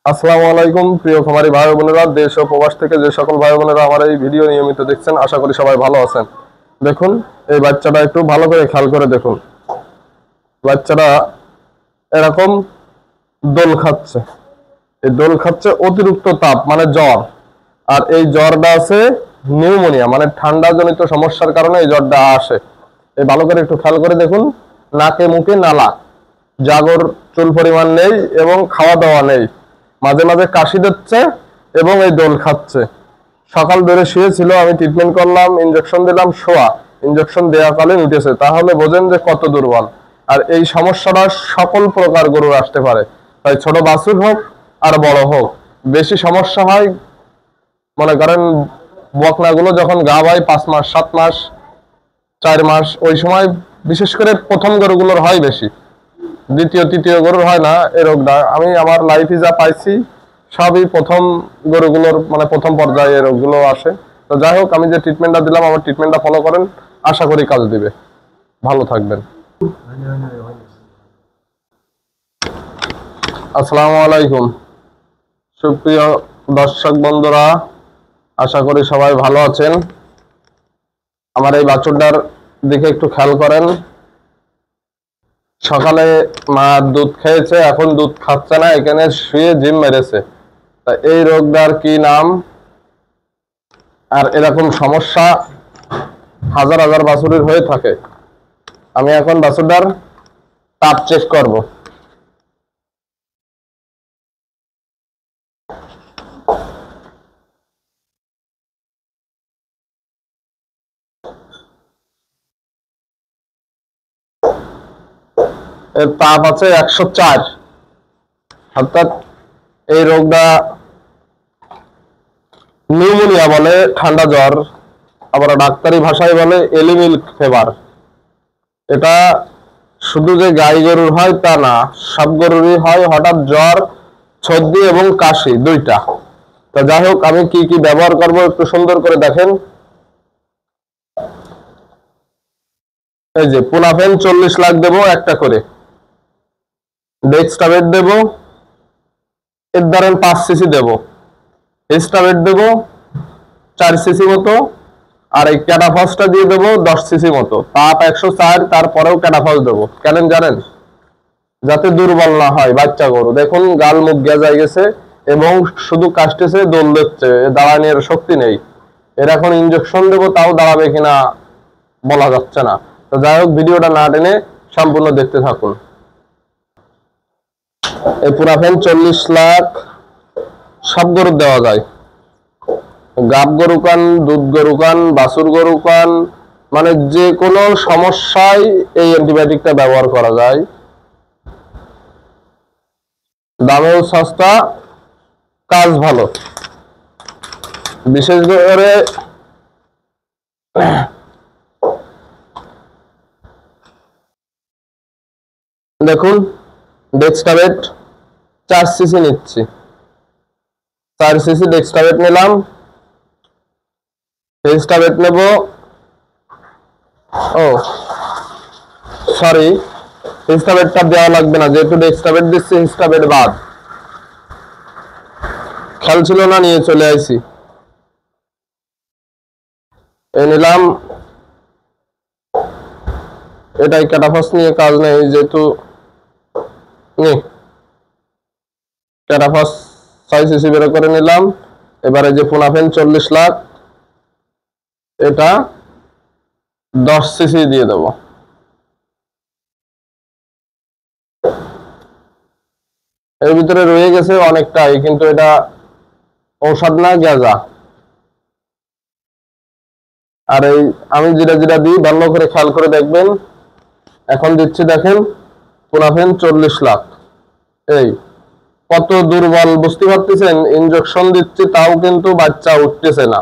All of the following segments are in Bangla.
আসসালামু আলাইকুম প্রিয় খামারি ভাই বোনেরা, দেশ ও প্রবাস থেকে যে সকল ভাই বোনেরা আমার এই ভিডিও নিয়মিত দেখছেন, আশা করি সবাই ভালো আছেন। দেখুন, এই বাচ্চাটা একটু ভালো করে খেয়াল করে দেখুন। বাচ্চাটা এরকম দোল খাচ্ছে। এই দোল খাচ্ছে অতিরিক্ত তাপ মানে জ্বর। আর এই জ্বরটা আছে নিউমোনিয়া মানে ঠান্ডা জনিত সমস্যার কারণে এই জ্বরটা আসে। এই ভালো করে একটু খেয়াল করে দেখুন। নাকে মুখে নালা, জাগর চুল পরিমাণ নেই এবং খাওয়া দাওয়া নেই, মাঝে মাঝে কাশি দিচ্ছে এবং এই দোল খাচ্ছে। সকাল ধরে শুয়েছিল, আমি ট্রিটমেন্ট করলাম, ইনজেকশন দিলাম, শোয়া ইনজেকশন দেওয়াকালীন উঠেছে, তাহলে বোঝেন যে কত দুর্বল। আর এই সমস্যাটা সকল প্রকার গরুর আসতে পারে, তাই ছোট বাছুর হোক আর বড় হোক। বেশি সমস্যা হয় মনে করেন বকনাগুলো যখন গা হয় 5 মাস 7 মাস 4 মাস, ওই সময় বিশেষ করে প্রথম গরুগুলোর হয় বেশি, দ্বিতীয় তৃতীয় গরুর হয় না এই রোগটা। আমি আমার লাইফে যা পাইছি সবই প্রথম গরুগুলোর মানে প্রথম পর্যায়ে এই রোগগুলো আসে। তো যাই হোক, আমি যে ট্রিটমেন্টটা দিলাম আমার ট্রিটমেন্টটা ফলো করেন, আশা করি কাজ দিবে। ভালো থাকবেন। আসসালামু আলাইকুম সুপ্রিয় দর্শক বন্ধুরা, আশা করি সবাই ভালো আছেন। আমার এই বাছুরটার দিকে একটু খেয়াল করেন। সকালে মা দুধ খেয়েছে, এখন দুধ খাচ্ছে না, এখানে শুয়ে জিম মেরেছে। তা এই রোগটার কি নাম? আর এরকম সমস্যা হাজার হাজার বাছুরের হয়ে থাকে। আমি এখন বাছুরটার তাপ চেক করব। এর তাপ আছে 104, অর্থাৎ এই রোগটা নিউমোনিয়া বলে, ঠান্ডা জ্বর, আবার ডাক্তারি ভাষায় বলে এলিমিল ফিভার। এটা শুধু যে গাই গরুর হয় তা না, সব গরুরই হয় হঠাৎ জ্বর, সর্দি এবং কাশি দুইটা। তো যাই হোক, আমি কি কি ব্যবহার করব একটু সুন্দর করে দেখেন। এই যে পুনাফেন 40 লাখ দেবো একটা করে, ডেক্সটাবেট দেবো, এর ধরেন 5 সিসি দেবো, এস্টাবেট দেবো 4 সিসি মতো, আর এই ক্যাটাফসটা দিয়ে দেবো 10 সিসি মতো। তাপ 104, তারপরেও ক্যাটাফস দেবো কেন জানেন? যাতে দুর্বল না হয় বাচ্চা গরু। দেখুন গাল মুখ গেজায় গেছে এবং শুধু কাশতেছে, দোল দিচ্ছে, দাঁড়ানোর শক্তি নেই। এর এখন ইনজেকশন দেবো, তাও দাঁড়াবে কিনা বলা যাচ্ছে না। তো যাই হোক, ভিডিওটা না টেনে সম্পূর্ণ দেখতে থাকুন। এই পুরাফেন 40 লাখ সব গরু দেওয়া যায়, গাব গরু কান, দুধ গরু কান, বাছুর গরু কান, মানে যে কোনো সমস্যায় এই অ্যান্টিবায়োটিকটা ব্যবহার করা যায়। দামেও সস্তা, কাজ ভালো। বিশেষ করে দেখুন, ডেক্সটাবেট 4 সিসি নিচ্ছি, 4 সিসি ডেক্সটাবেট নিলাম। ডেক্সটাবেট নেব, ও সরি, ডেক্সটাবেটটা দেওয়া লাগবে না, যেহেতু ডেক্সটাবেট দিচ্ছি ডেক্সটাবেট বাদ। খেয়াল ছিল না, নিয়ে চলে আইছি। এই নিলাম, এটাই ক্যাটাফস নিয়ে কাজ নেই যেহেতু ক্যাটাফস 6 সিসি বের করে নিলাম। এবারে যে পুনাফেন 40 লাখ, এটা 10 সিসি দিয়ে দেবো। এর ভিতরে রয়ে গেছে অনেকটাই, কিন্তু এটা ঔষধ না, গেজা। আর এই আমি যেটা যেটা দিই ভালো করে খেয়াল করে দেখবেন। এখন দিচ্ছি দেখেন, পুনাফেন 40 লাখ। এই কত দুর্বল বুঝতে পারতেছেন? ইনজেকশন দিচ্ছি তাও কিন্তু বাচ্চা উঠতেছে না।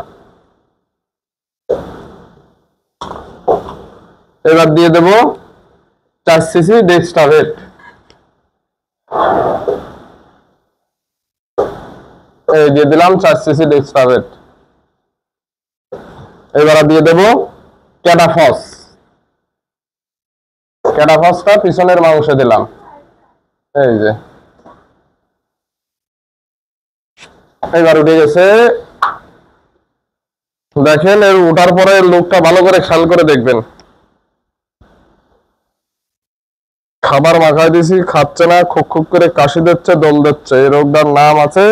এবার দিয়ে দেব 4 সিসি ডেক্সটাভেট। এই দিয়ে দিলাম 4 সিসি ডেক্সটাভেট। এবার দিয়ে দেব ক্যাটাফস। ক্যাটাফসটা পিছনের মাংসে দিলাম, এই যে এবার উঠে গেছে। দেখেন এর উঠার পরে লোকটা ভালো করে খেয়াল করে দেখবেন। খাবার মাখাই দিছি, খাচ্ছে না, খুব খুব করে কাশি দিচ্ছে, দম দিচ্ছে। এই রোগটার নাম আছে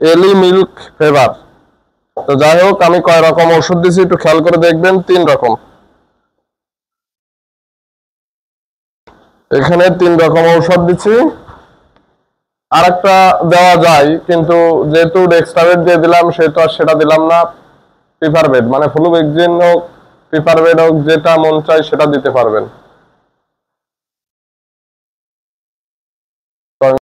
এলি মিল্ক ফেভার। তো যাই হোক, আমি কয় রকম ওষুধ দিছি একটু খেয়াল করে দেখবেন। 3 রকম। এখানে 3 রকম ঔষধ দিচ্ছি। আরেকটা দেওয়া যায়, কিন্তু যেহেতু ডেক্সট্রাভেট দিয়ে দিলাম সেহেতু আর সেটা দিলাম না। পিপারভেট মানে ফ্লুভেক্সিন হোক, পিপারভেট হোক, যেটা মন চায় সেটা দিতে পারবেন।